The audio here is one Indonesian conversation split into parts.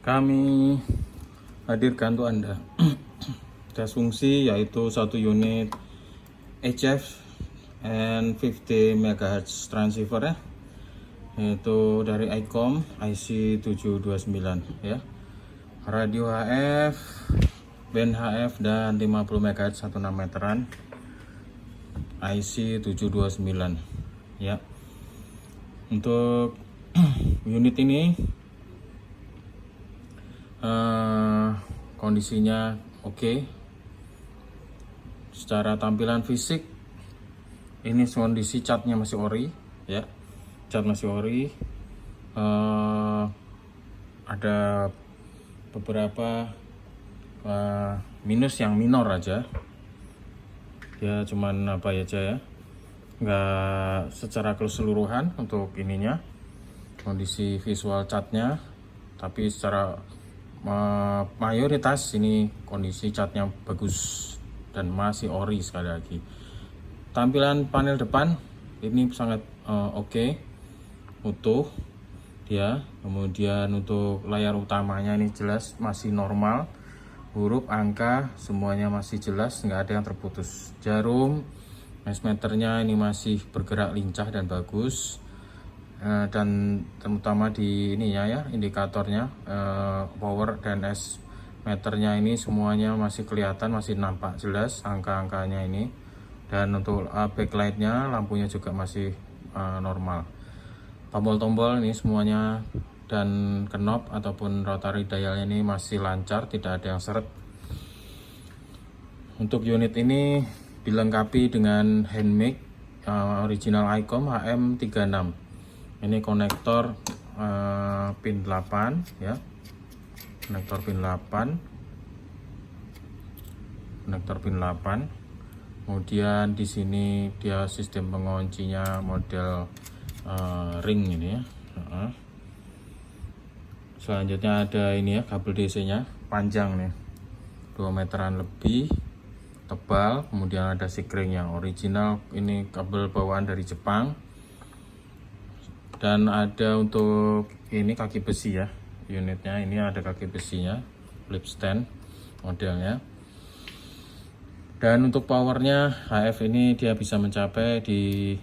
Kami hadirkan untuk Anda tes fungsi yaitu satu unit HF and 50 MHz transceiver ya, yaitu dari ICOM IC729 ya, radio HF, band HF dan 50 MHz 1/6 meteran IC729 ya. Untuk unit ini kondisinya oke. Secara tampilan fisik ini kondisi catnya masih ori ya, cat masih ori. Ada beberapa minus yang minor aja, ya cuman apa aja ya, nggak secara keseluruhan untuk ininya kondisi visual catnya, tapi secara mayoritas ini kondisi catnya bagus dan masih ori. Sekali lagi, tampilan panel depan ini sangat oke, utuh dia. Kemudian untuk layar utamanya ini jelas masih normal, huruf angka semuanya masih jelas, nggak ada yang terputus. Jarum meternya ini masih bergerak lincah dan bagus. Dan terutama di ininya ya, indikatornya power dan S meternya ini semuanya masih kelihatan, masih nampak jelas angka-angkanya ini. Dan untuk backlightnya, lampunya juga masih normal. Tombol-tombol ini semuanya dan knob ataupun rotary dialnya ini masih lancar, tidak ada yang seret. Untuk unit ini dilengkapi dengan handmade original ICOM HM36. Ini konektor pin 8 ya, konektor pin 8, konektor pin 8. Kemudian di sini dia sistem penguncinya model ring ini ya. Selanjutnya ada ini ya, kabel DC-nya panjang nih, 2 meteran lebih, tebal. Kemudian ada sikring yang original, ini kabel bawaan dari Jepang. Dan ada untuk ini kaki besi ya, unitnya ini ada kaki besinya, flip stand modelnya. Dan untuk powernya HF ini dia bisa mencapai di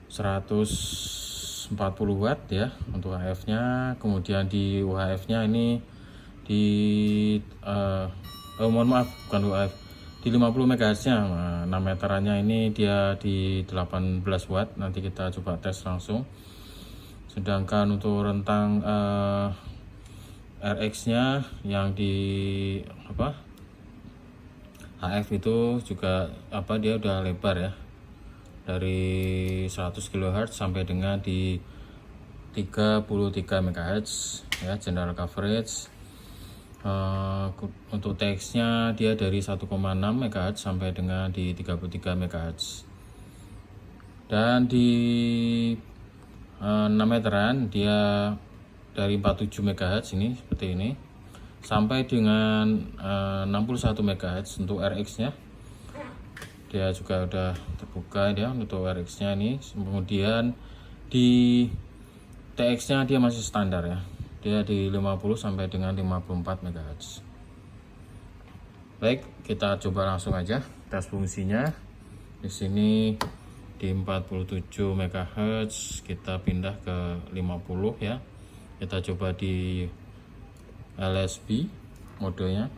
140 watt ya untuk HF nya. Kemudian di UHF nya ini di mohon maaf, bukan UHF, di 50 MHz nya 6 meterannya ini dia di 18 watt. Nanti kita coba tes langsung. Sedangkan untuk rentang RX nya yang di HF itu juga dia udah lebar ya, dari 100 kHz sampai dengan di 33 MHz ya, general coverage. Untuk TX nya dia dari 1,6 MHz sampai dengan di 33 MHz. Dan di 6 meteran dia dari 47 MHz ini seperti ini sampai dengan 61 MHz untuk RX nya. Dia juga udah terbuka ya untuk RX nya ini. Kemudian di TX nya dia masih standar ya, dia di 50 sampai dengan 54 MHz. Baik, kita coba langsung aja tes fungsinya. Di sini di 47 MHz kita pindah ke 50 ya. Kita coba di LSB modenya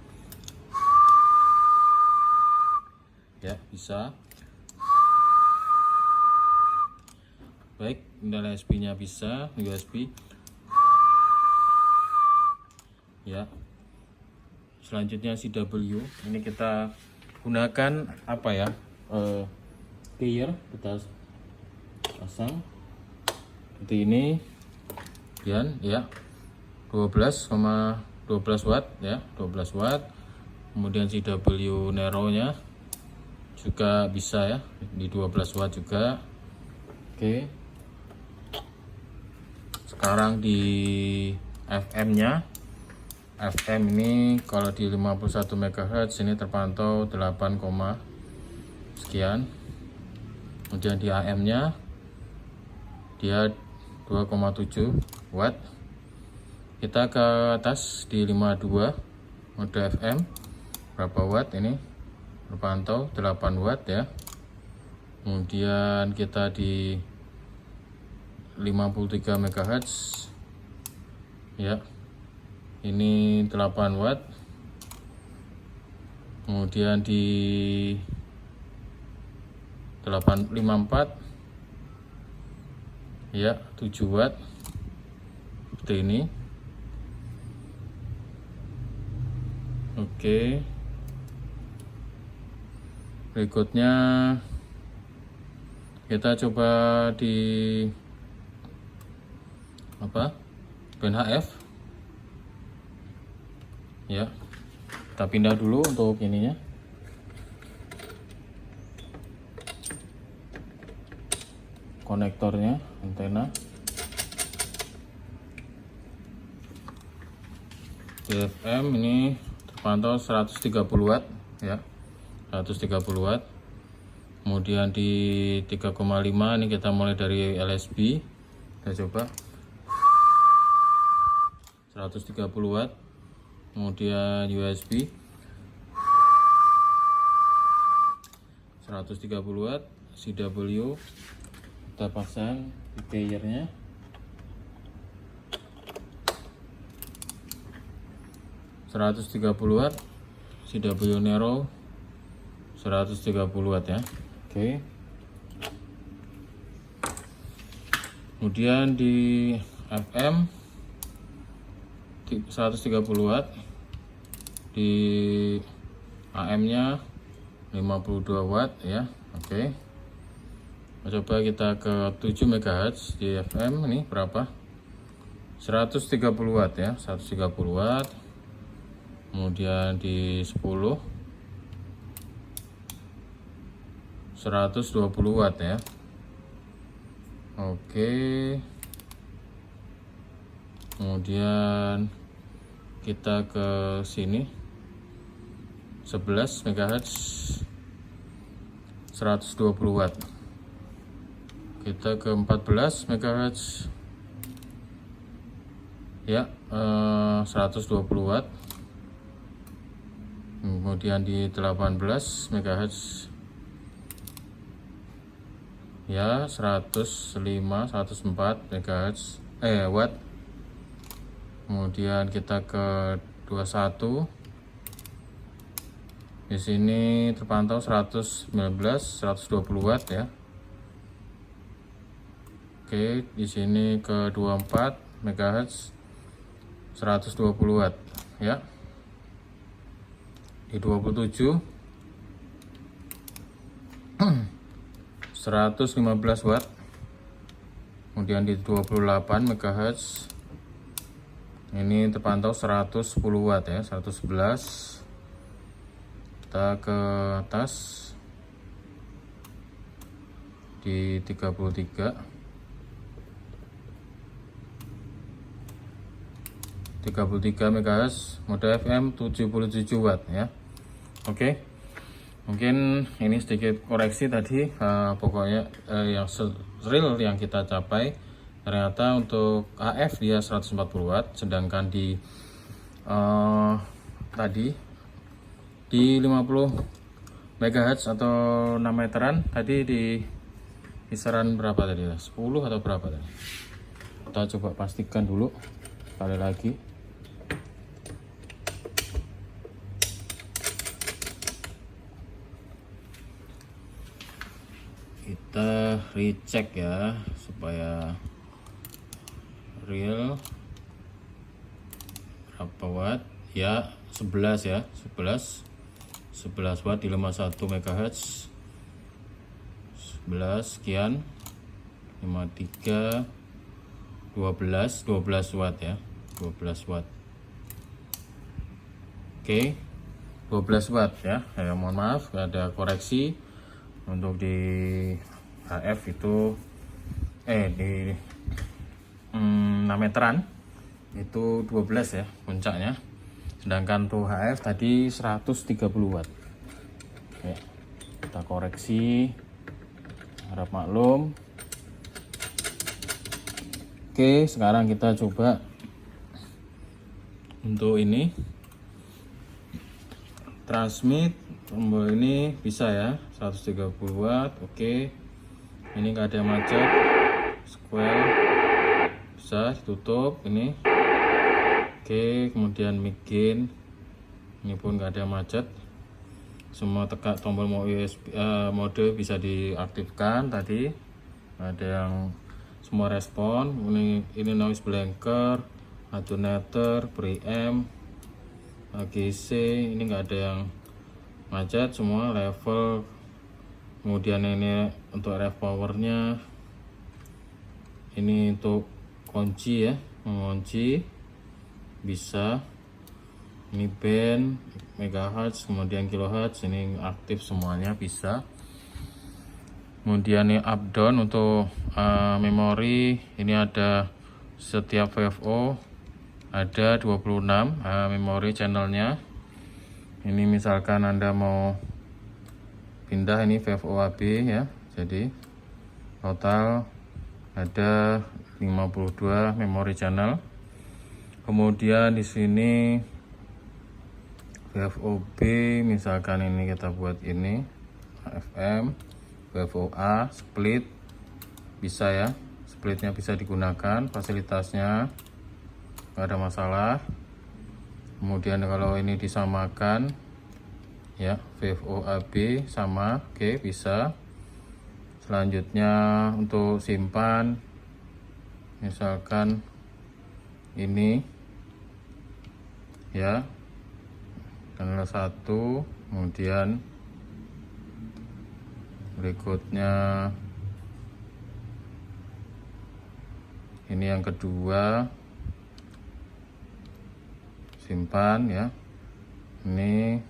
ya, bisa. Baik, ini LSB nya bisa, USB ya. Selanjutnya CW ini kita gunakan gear, kita pasang seperti ini ya, 12 watt ya, 12 watt. Kemudian CW Nero nya juga bisa ya, di 12 watt juga. Oke, sekarang di FM nya, FM ini kalau di 51 MHz ini terpantau 8, sekian. Kemudian di AM nya dia 2,7 watt Kita ke atas di 52 mode FM. Berapa watt ini? Terpantau 8 watt ya. Kemudian kita di 53 MHz ya. Ini 8 watt. Kemudian di 854 ya, 7 watt seperti ini. Oke, berikutnya kita coba di band HF ya. Kita pindah dulu untuk ininya. Konektornya, antena. DFM ini terpantau 130 watt ya. 130 watt. Kemudian di 3,5 ini kita mulai dari LSB. Kita coba 130 watt. Kemudian USB 130 watt. CW kita pasang di playernya. (130 watt). CW Nero 130 watt ya. Oke. Kemudian di FM 130 watt. Di AM-nya 52 watt ya. Oke. Coba kita ke 7 MHz di FM ini berapa? 130 watt ya, 130 watt. Kemudian di 10 120 watt ya. Oke. Kemudian kita ke sini 11 MHz 120 watt. Kita ke 14 MHz ya, 120 watt. Kemudian di 18 MHz ya, 105 104 MHz watt. Kemudian kita ke 21. Di sini terpantau 119 120 watt ya. Oke, di sini ke 24 MHz 120 watt ya. Di 27 115 watt. Kemudian di 28 MHz ini terpantau 110 watt ya, 111. Kita ke atas di 33 MHz mode FM 77 watt ya. Oke. Mungkin ini sedikit koreksi tadi, pokoknya yang real yang kita capai ternyata untuk AF dia 140 watt, sedangkan di tadi di 50 MHz atau 6 meteran tadi di kisaran berapa tadi? 10 atau berapa tadi? Kita coba pastikan dulu sekali lagi. Kita recheck ya supaya real. Berapa watt ya? 11 ya, 11 watt di 51 MHz. 11 sekian, 53 12 watt ya, 12 watt. Oke, 12 watt ya. Mohon maaf ada koreksi untuk di HF itu di 6 meteran itu 12 ya puncaknya, sedangkan tuh HF tadi 130 watt. Oke, kita koreksi, harap maklum. Oke, sekarang kita coba Untuk ini transmit tombol ini bisa ya 130 watt. Oke, ini nggak ada macet. Square bisa ditutup ini. Oke, kemudian mic gain ini pun nggak ada macet. Semua tekan tombol USB mode bisa diaktifkan tadi. Ada yang semua respon. Ini noise blanker, alternator, preamp, AGC. Ini nggak ada yang macet, semua level. Kemudian ini untuk ref powernya. Ini untuk kunci ya, mengunci bisa. Ini band, megahertz, kemudian kilohertz, ini aktif semuanya bisa. Kemudian ini up down untuk memori. Ini ada setiap VFO ada 26 memori channelnya. Ini misalkan Anda mau pindah ini VFO AB ya, jadi total ada 52 memori channel. Kemudian di sini VFO-B, misalkan ini kita buat ini FM, VFO-A, split bisa ya, splitnya bisa digunakan, fasilitasnya nggak ada masalah. Kemudian kalau ini disamakan ya, VFO-AB sama, oke bisa. Selanjutnya untuk simpan, misalkan ini ya, channel 1, kemudian berikutnya ini yang kedua, simpan ya, ini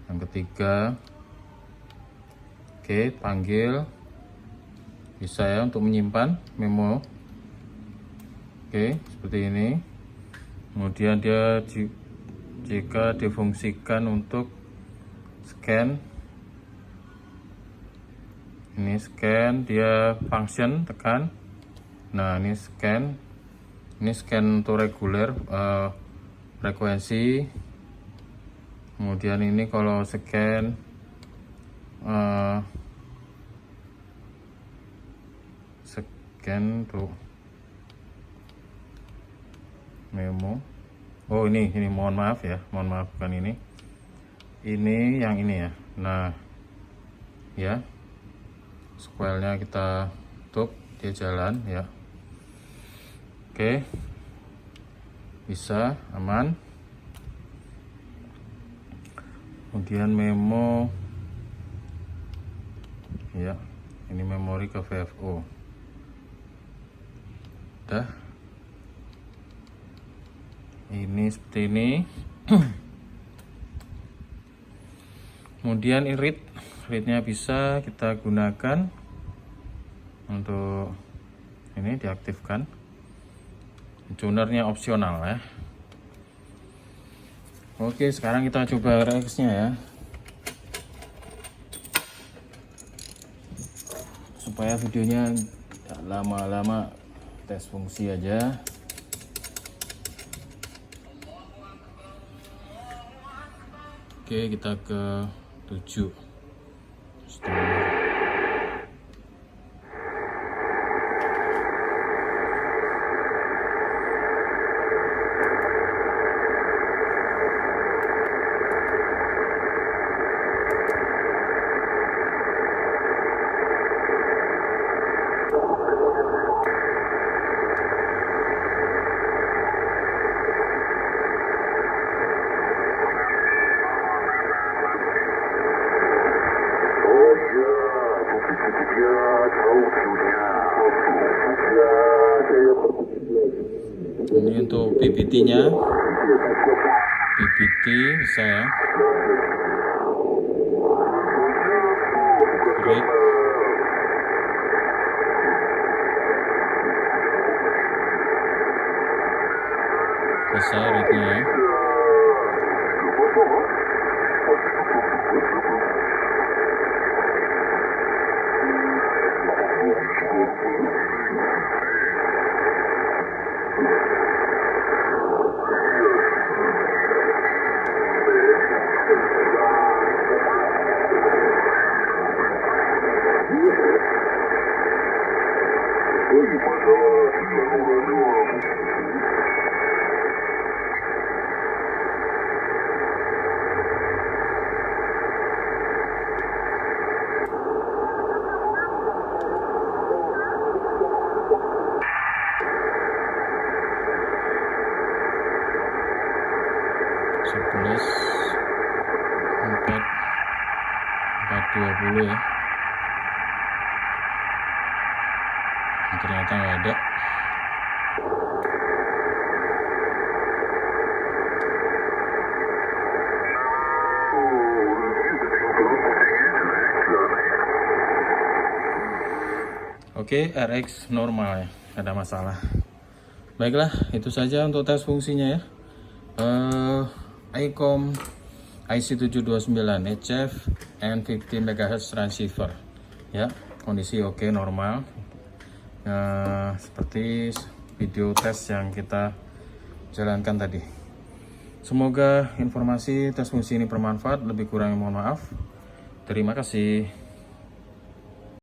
yang ketiga. Oke, panggil bisa ya untuk menyimpan memo. Oke, seperti ini. Kemudian dia jika difungsikan untuk scan, ini scan, dia function tekan. Nah, ini scan untuk reguler frekuensi. Kemudian ini kalau scan tuh memo. Oh ini mohon maaf bukan ini yang ini ya. Nah ya, square-nya kita tutup, dia jalan ya. Oke, bisa aman. Kemudian memo ya, ini memori ke VFO udah. Ini seperti ini. Kemudian readnya bisa kita gunakan untuk ini diaktifkan. Tunernya opsional ya. Oke, sekarang kita coba RX-nya ya, supaya videonya tidak lama-lama, tes fungsi aja. Oke, kita ke 7 standar. Ini untuk PPT-nya, PPT bisa ya. Read. Bisa readnya ya. 420 ya. Ternyata nggak ada. Oke, RX normal ya, nggak ada masalah. Baiklah, itu saja untuk tes fungsinya ya. ICOM IC729 HF and 50 MHz transceiver ya, kondisi oke, normal. Seperti video tes yang kita jalankan tadi. Semoga informasi tes fungsi ini bermanfaat. Lebih kurang mohon maaf. Terima kasih.